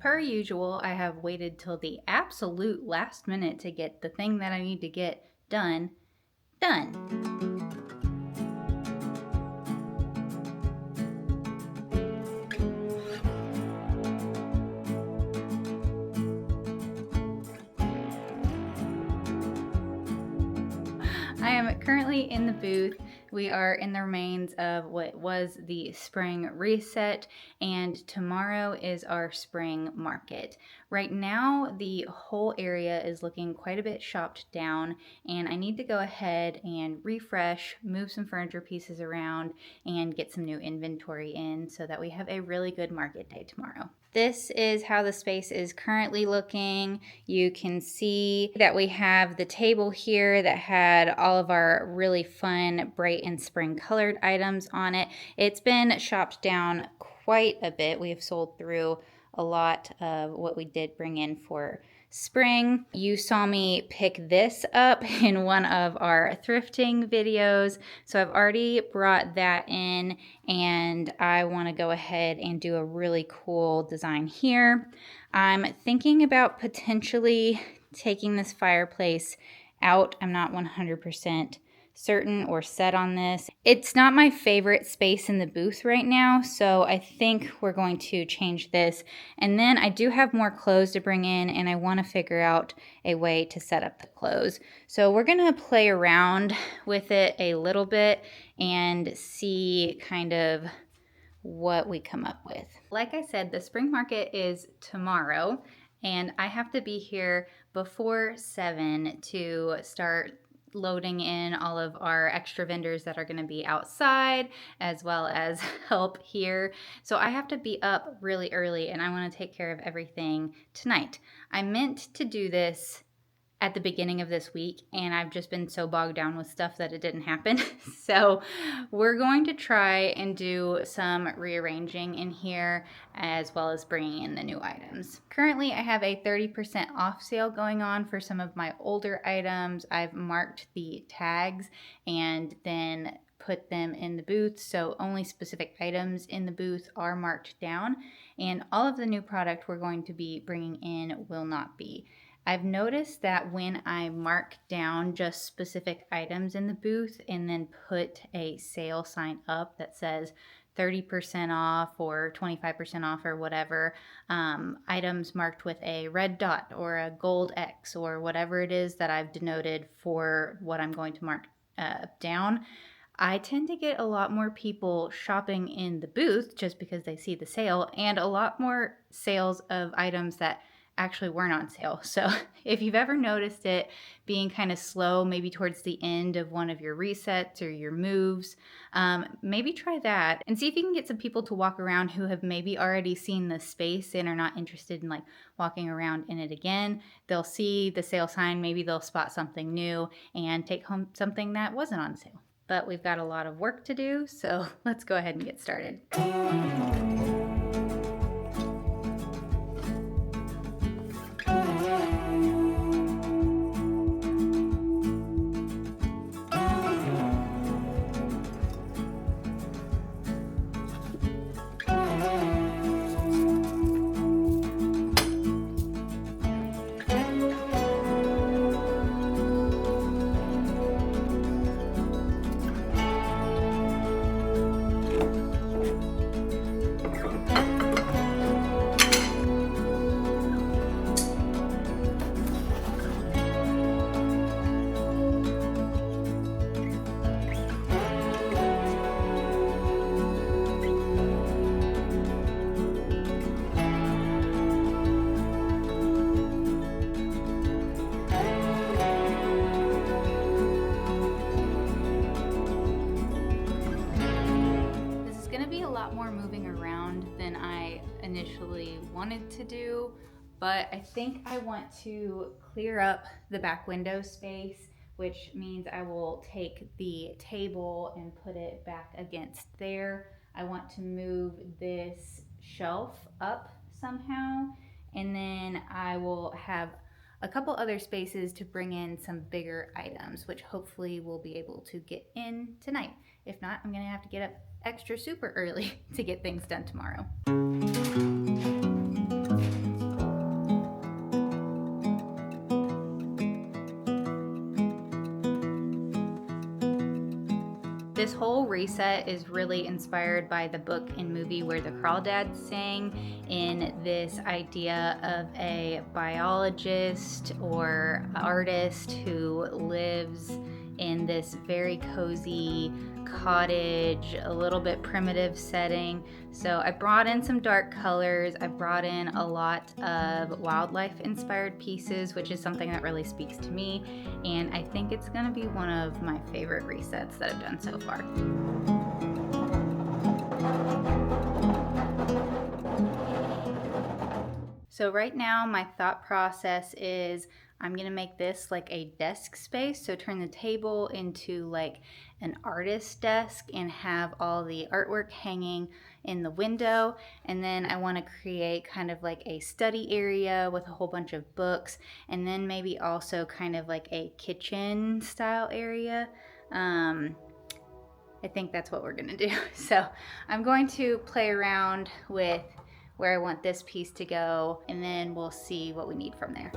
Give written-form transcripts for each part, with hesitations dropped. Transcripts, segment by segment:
Per usual, I have waited till the absolute last minute to get the thing that I need to get done. I am currently in the booth. We are in the remains of what was the spring reset, and tomorrow is our spring market. Right now, the whole area is looking quite a bit shopped down, and I need to go ahead and refresh, move some furniture pieces around, and get some new inventory in so that we have a really good market day tomorrow. This is how the space is currently looking. You can see that we have the table here that had all of our really fun, bright and spring colored items on it. It's been shopped down quite a bit. We have sold through a lot of what we did bring in for spring. You saw me pick this up in one of our thrifting videos, so I've already brought that in, and I want to go ahead and do a really cool design here. I'm thinking about potentially taking this fireplace out. I'm not 100% certain or set on this. It's not my favorite space in the booth right now, so I think we're going to change this. And then I do have more clothes to bring in, and I want to figure out a way to set up the clothes. So we're going to play around with it a little bit and see kind of what we come up with. Like I said, the spring market is tomorrow, and I have to be here before 7 to start loading in all of our extra vendors that are going to be outside, as well as help here. So I have to be up really early, and I want to take care of everything tonight. I meant to do this at the beginning of this week, and I've just been so bogged down with stuff that it didn't happen. So we're going to try and do some rearranging in here, as well as bringing in the new items. Currently, I have a 30% off sale going on for some of my older items. I've marked the tags and then put them in the booth, so only specific items in the booth are marked down, and all of the new product we're going to be bringing in will not be. I've noticed that when I mark down just specific items in the booth and then put a sale sign up that says 30% off or 25% off or whatever, items marked with a red dot or a gold X or whatever it is that I've denoted for what I'm going to mark down, I tend to get a lot more people shopping in the booth just because they see the sale, and a lot more sales of items that actually weren't on sale. So if you've ever noticed it being kind of slow, maybe towards the end of one of your resets or your moves, maybe try that and see if you can get some people to walk around who have maybe already seen the space and are not interested in like walking around in it again. They'll see the sale sign, maybe they'll spot something new and take home something that wasn't on sale. But we've got a lot of work to do, so let's go ahead and get started. Initially wanted to do, but I think I want to clear up the back window space, which means I will take the table and put it back against there. I want to move this shelf up somehow, and then I will have a couple other spaces to bring in some bigger items, which hopefully we'll be able to get in tonight. If not, I'm gonna have to get up extra super early to get things done tomorrow. This whole reset is really inspired by the book and movie Where the Crawdads Sing, in this idea of a biologist or artist who lives in this very cozy cottage, a little bit primitive setting. So I brought in some dark colors. I brought in a lot of wildlife inspired pieces, which is something that really speaks to me. And I think it's gonna be one of my favorite resets that I've done so far. So right now my thought process is I'm gonna make this like a desk space. So turn the table into like an artist desk and have all the artwork hanging in the window. And then I wanna create kind of like a study area with a whole bunch of books. And then maybe also kind of like a kitchen style area. I think that's what we're gonna do. So I'm going to play around with where I want this piece to go, and then we'll see what we need from there.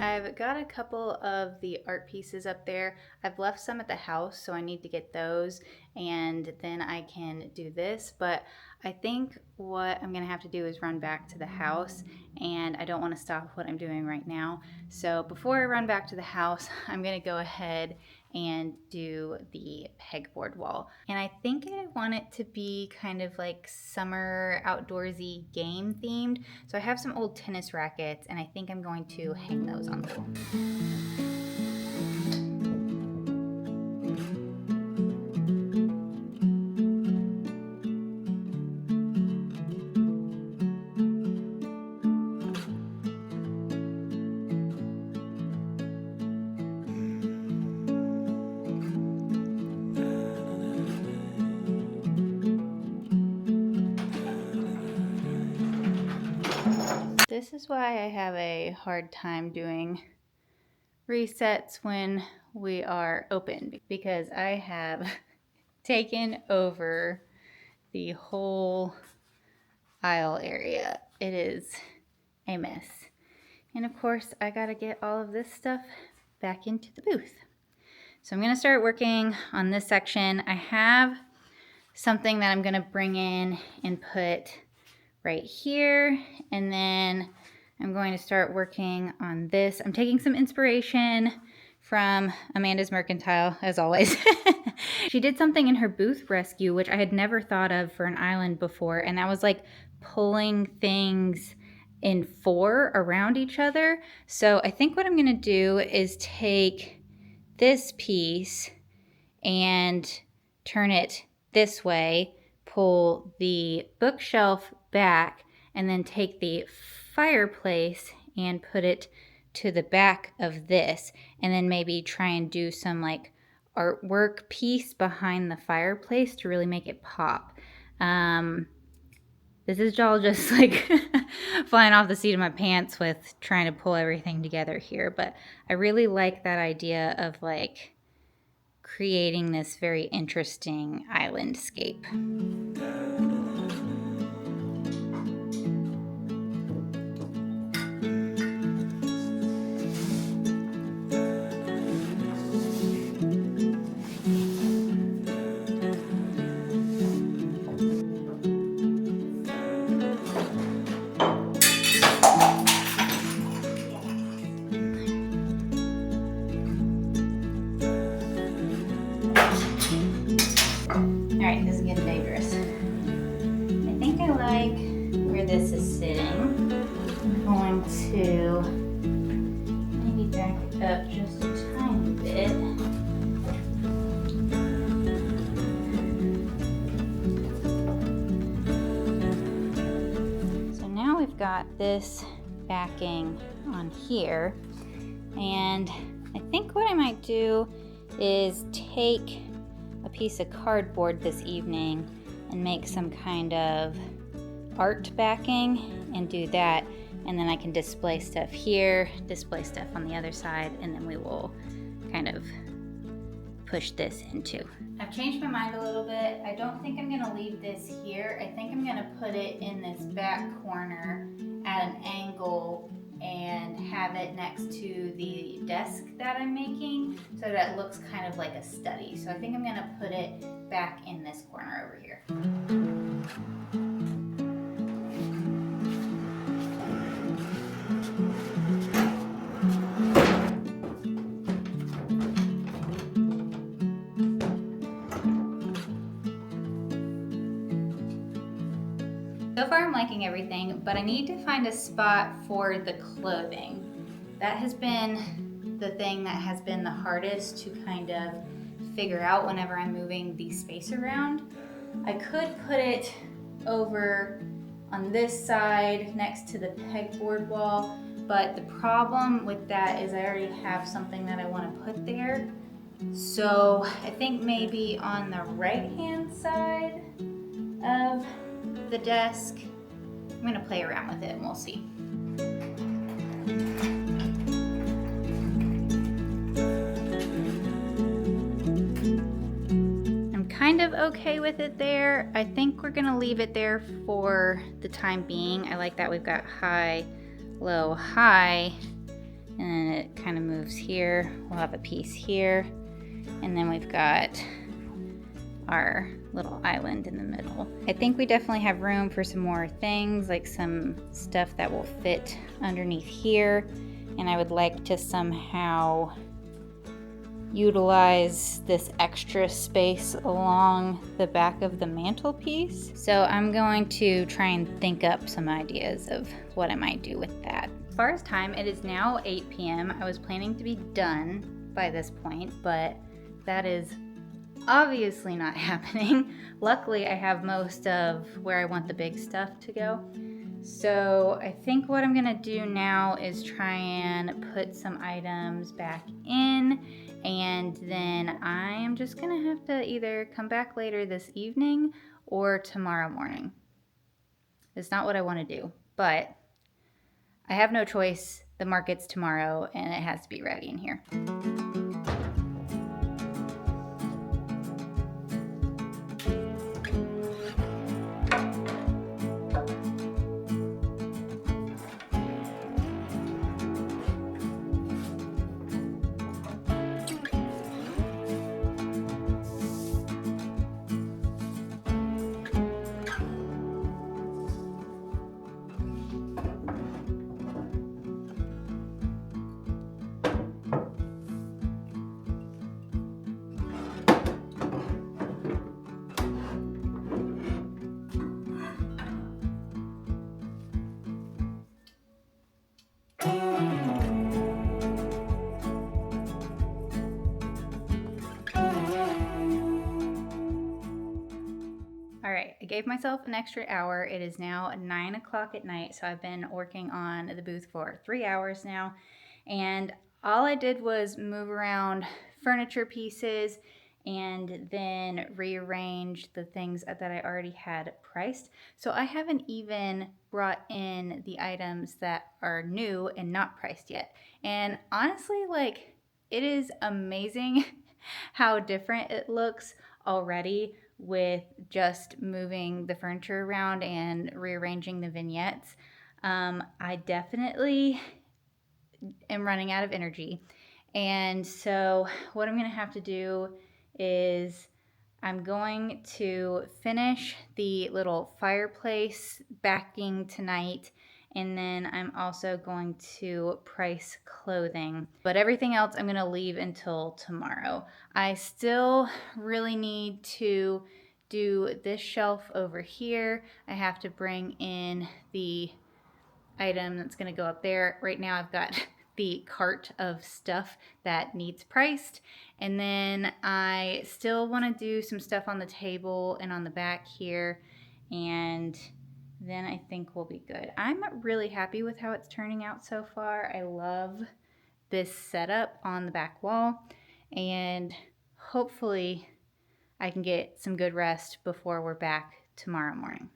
I've got a couple of the art pieces up there. I've left some at the house, so I need to get those, and then I can do this. But I think what I'm gonna have to do is run back to the house, and I don't wanna stop what I'm doing right now. So before I run back to the house, I'm gonna go ahead and do the pegboard wall. And I think I want it to be kind of like summer outdoorsy game themed. So I have some old tennis rackets, and I think I'm going to hang those on the wall. This is why I have a hard time doing resets when we are open, because I have taken over the whole aisle area. It is a mess. And of course, I gotta get all of this stuff back into the booth. So I'm gonna start working on this section. I have something that I'm gonna bring in and put right here, and then I'm going to start working on this. I'm taking some inspiration from Amanda's Mercantile, as always. She did something in her booth rescue, which I had never thought of for an island before, and that was like pulling things in 4 around each other. So I think what I'm gonna do is take this piece and turn it this way, pull the bookshelf back, and then take the fireplace and put it to the back of this, and then maybe try and do some like artwork piece behind the fireplace to really make it pop. This is all just like flying off the seat of my pants with trying to pull everything together here, but I really like that idea of like creating this very interesting islandscape. Alright, this is getting dangerous. I think I like where this is sitting. I'm going to maybe back it up just a tiny bit. So now we've got this backing on here, and I think what I might do is take a piece of cardboard this evening and make some kind of art backing and do that, and then I can display stuff here, display stuff on the other side, and then we will kind of push this into. I've changed my mind a little bit. I don't think I'm gonna leave this here. I think I'm gonna put it in this back corner at an angle and have it next to the desk that I'm making so that it looks kind of like a study. So I think I'm gonna put it back in this corner over here. So far I'm liking everything, but I need to find a spot for the clothing. That has been the thing that has been the hardest to kind of figure out whenever I'm moving the space around. I could put it over on this side next to the pegboard wall, but the problem with that is I already have something that I want to put there. So I think maybe on the right hand side of the desk. I'm gonna play around with it and we'll see. I'm kind of okay with it there. I think we're gonna leave it there for the time being. I like that we've got high, low, high, and then it kind of moves here. We'll have a piece here, and then we've got our little island in the middle. I think we definitely have room for some more things, like some stuff that will fit underneath here, and I would like to somehow utilize this extra space along the back of the mantelpiece. So I'm going to try and think up some ideas of what I might do with that. As far as time, it is now 8 p.m. I was planning to be done by this point, but that is obviously not happening. Luckily, I have most of where I want the big stuff to go. So I think what I'm gonna do now is try and put some items back in, and then I am just gonna have to either come back later this evening or tomorrow morning. It's not what I wanna do, but I have no choice. The market's tomorrow and it has to be ready in here. All right, I gave myself an extra hour. It is now 9 o'clock at night, so I've been working on the booth for 3 hours now, and all I did was move around furniture pieces and then rearrange the things that I already had priced. So I haven't even brought in the items that are new and not priced yet. And honestly, like, it is amazing how different it looks already with just moving the furniture around and rearranging the vignettes. I definitely am running out of energy. And so what I'm gonna have to do is I'm going to finish the little fireplace backing tonight, and then I'm also going to price clothing. But everything else I'm gonna leave until tomorrow. I still really need to do this shelf over here. I have to bring in the item that's gonna go up there. Right now I've got the cart of stuff that needs priced, and then I still want to do some stuff on the table and on the back here, and then I think we'll be good. I'm really happy with how it's turning out so far. I love this setup on the back wall, and hopefully I can get some good rest before we're back tomorrow morning.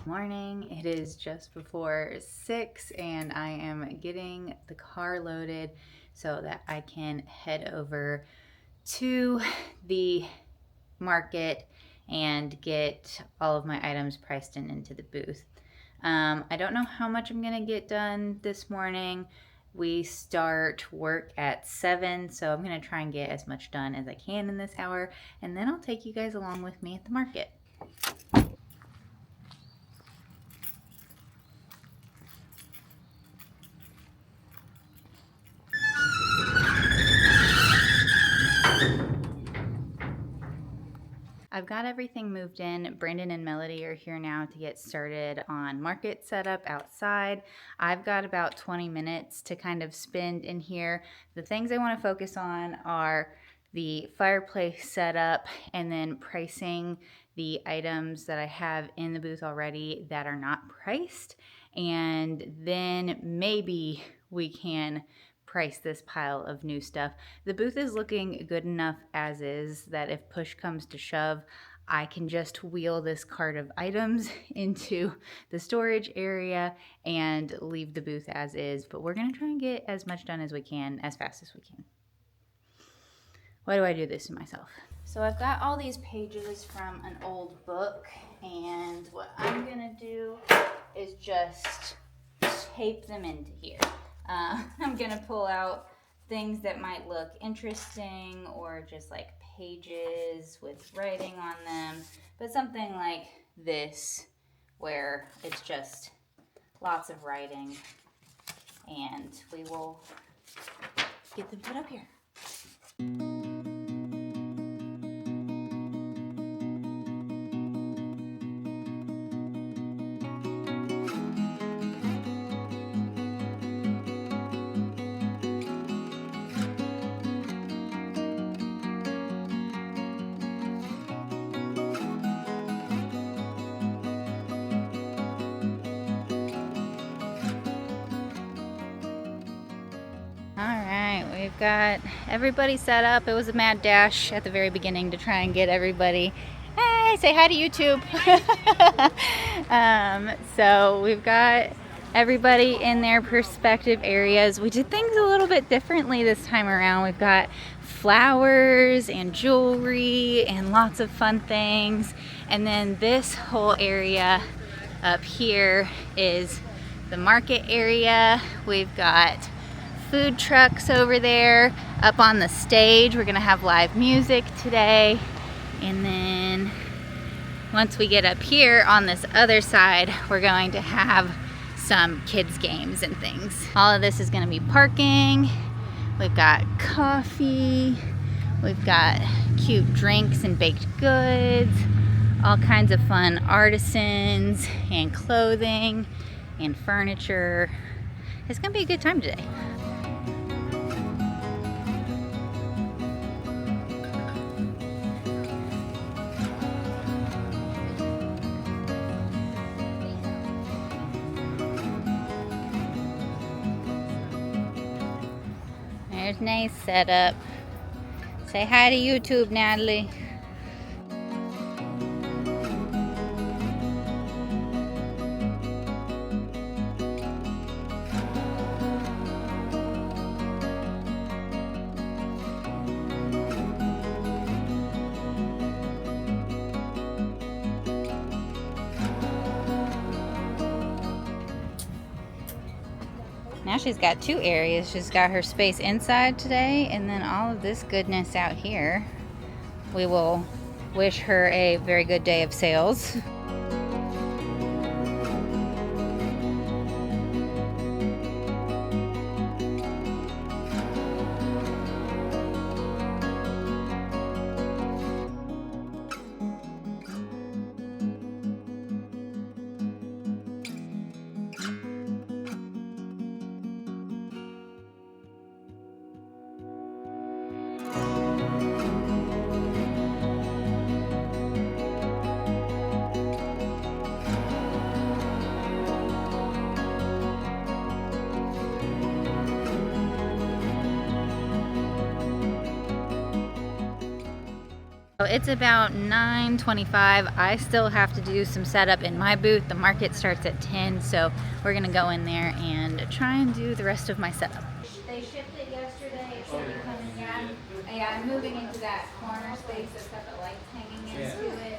Morning. It is just before 6 and I am getting the car loaded so that I can head over to the market and get all of my items priced into the booth. I don't know how much I'm gonna get done this morning. We start work at 7, so I'm gonna try and get as much done as I can in this hour, and then I'll take you guys along with me at the market. I've got everything moved in. Brandon and Melody are here now to get started on market setup outside. I've got about 20 minutes to kind of spend in here. The things I want to focus on are the fireplace setup and then pricing the items that I have in the booth already that are not priced. And then maybe we can price this pile of new stuff. The booth is looking good enough as is that if push comes to shove, I can just wheel this cart of items into the storage area and leave the booth as is. But we're gonna try and get as much done as we can, as fast as we can. Why do I do this to myself? So I've got all these pages from an old book, and what I'm gonna do is just tape them into here. I'm gonna pull out things that might look interesting or just like pages with writing on them, but something like this where it's just lots of writing, and we will get them put up here. We've got everybody set up. It was a mad dash at the very beginning to try and get everybody. Hey, say hi to YouTube. So we've got everybody in their perspective areas. We did things a little bit differently this time around. We've got flowers and jewelry and lots of fun things. And then this whole area up here is the market area. We've got food trucks over there. Up on the stage, we're gonna have live music today. And then once we get up here on this other side, we're going to have some kids games and things. All of this is gonna be parking. We've got coffee. We've got cute drinks and baked goods. All kinds of fun artisans and clothing and furniture. It's gonna be a good time today. There's nice setup. Say hi to YouTube, Natalie. Now she's got two areas. She's got her space inside today, and then all of this goodness out here. We will wish her a very good day of sales. It's about 9:25. I still have to do some setup in my booth. The market starts at 10, so we're gonna go in there and try and do the rest of my setup. They shipped it yesterday. It should be coming. Yeah, I'm moving into that corner space that's got the lights hanging into it.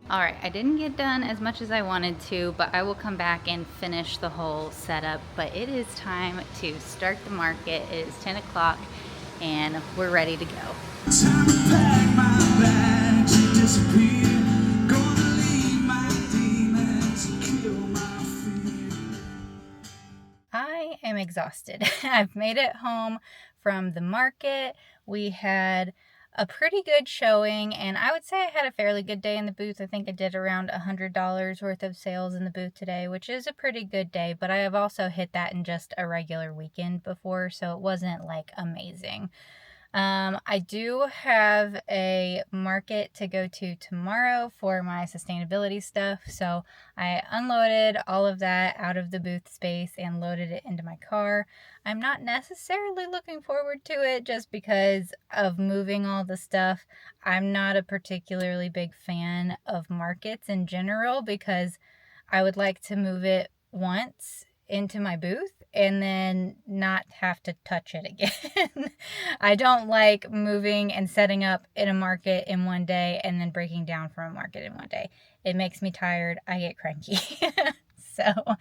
All right, I didn't get done as much as I wanted to, but I will come back and finish the whole setup. But it is time to start the market. It is 10 o'clock and we're ready to go. Time to pack my bags and disappear. Gonna leave my demons and kill my fear. I am exhausted. I've made it home from the market. We had a pretty good showing, and I would say I had a fairly good day in the booth. I think I did around $100 worth of sales in the booth today, which is a pretty good day, but I have also hit that in just a regular weekend before, so it wasn't like amazing. I do have a market to go to tomorrow for my sustainability stuff, so I unloaded all of that out of the booth space and loaded it into my car. I'm not necessarily looking forward to it just because of moving all the stuff. I'm not a particularly big fan of markets in general because I would like to move it once into my booth and then not have to touch it again. I don't like moving and setting up in a market in one day and then breaking down from a market in one day. It makes me tired. I get cranky. But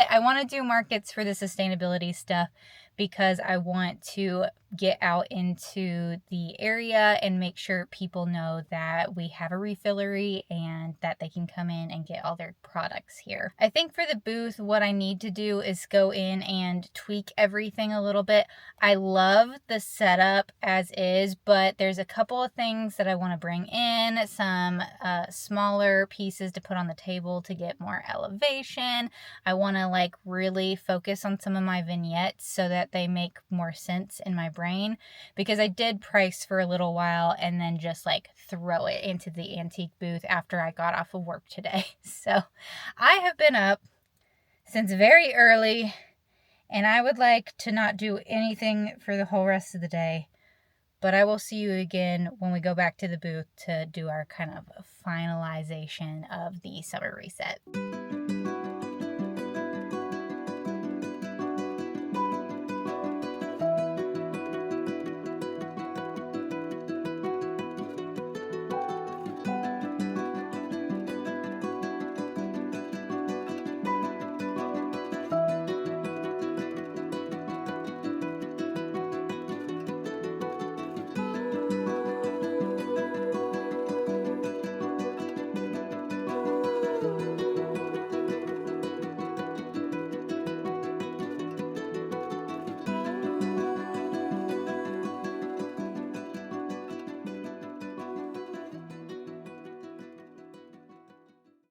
I want to do markets for the sustainability stuff because I want to get out into the area and make sure people know that we have a refillery and that they can come in and get all their products here. I think for the booth, what I need to do is go in and tweak everything a little bit. I love the setup as is, but there's a couple of things that I want to bring in, some smaller pieces to put on the table to get more elevation. I want to like really focus on some of my vignettes so that they make more sense in my brain, because I did price for a little while and then just like throw it into the antique booth after I got off of work today. So I have been up since very early and I would like to not do anything for the whole rest of the day, but I will see you again when we go back to the booth to do our kind of finalization of the summer reset.